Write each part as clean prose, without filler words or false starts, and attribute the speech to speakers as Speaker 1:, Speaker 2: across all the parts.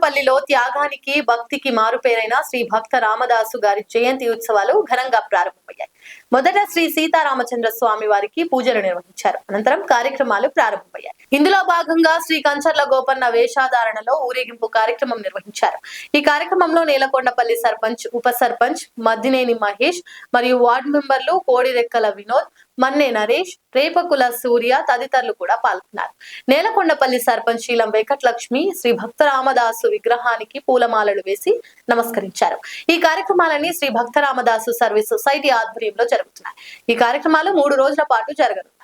Speaker 1: నేలకొండపల్లిలో త్యాగానికి భక్తికి మారుపేరైన శ్రీ భక్త రామదాసు గారి జయంతి ఉత్సవాలు ఘనంగా ప్రారంభమయ్యాయి. మొదట శ్రీ సీతారామచంద్ర స్వామి వారికి పూజలు నిర్వహించారు. అనంతరం కార్యక్రమాలు ప్రారంభమయ్యాయి. ఇందులో భాగంగా శ్రీ కంచర్ల గోపన్న వేషధారణలో ఊరేగింపు కార్యక్రమం నిర్వహించారు. ఈ కార్యక్రమంలో నేలకొండపల్లి సర్పంచ్, ఉప సర్పంచ్ మద్దినేని మహేష్ మరియు వార్డు మెంబర్లు కోడిరెక్కల వినోద్, మన్నే నరేష్, రేపకుల సూర్య తదితరులు కూడా పాల్గొన్నారు. నేలకొండపల్లి సర్పంచ్ శీలం వెంకటలక్ష్మి శ్రీ భక్త రామదాసు విగ్రహానికి పూలమాలలు వేసి నమస్కరించారు. ఈ కార్యక్రమాలన్నీ శ్రీ భక్త రామదాసు సర్వీస్ సొసైటీ ఆధ్వర్యంలో జరుగుతున్నాయి. ఈ కార్యక్రమాలు 3 రోజుల పాటు జరగనున్నాయి.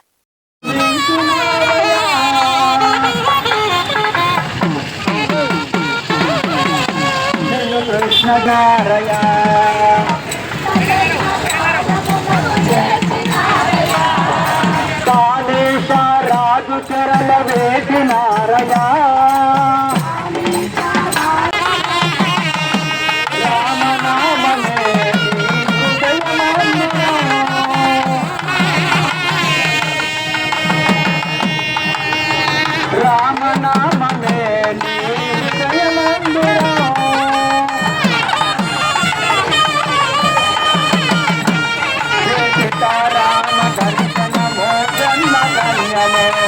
Speaker 2: చరణ వేసినారయ రామనామనే రామనామనే సీతారామ దర్శనమో జన్మధన్యమో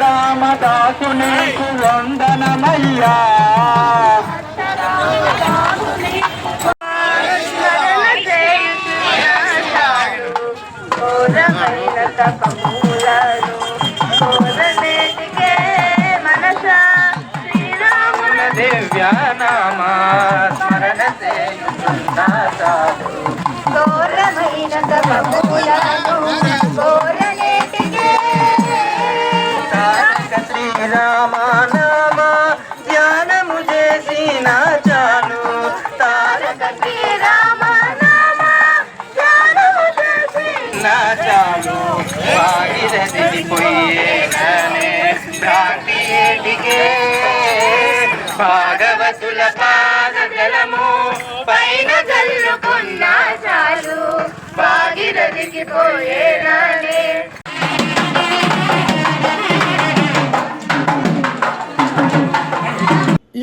Speaker 2: రామదాసుని వందనమయ్యా. దివ్యానామా స్మరణ శ్రీరామనామ ధ్యానము చేసిన చాలు తారక శ్రీరామనామ ధ్యానము చేసిన చాలు భాగీరథి పోయేనే భ్రాంతికే భాగవతుల పాద జలము పైన జల్లుకున్నా చాలు భాగీరథికి పోయేనే.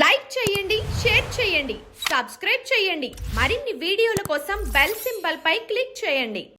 Speaker 3: లైక్ చేయండి, షేర్ చేయండి, సబ్స్క్రైబ్ చేయండి. మరిన్ని వీడియోల కోసం బెల్ సింబల్ పై క్లిక్ చేయండి.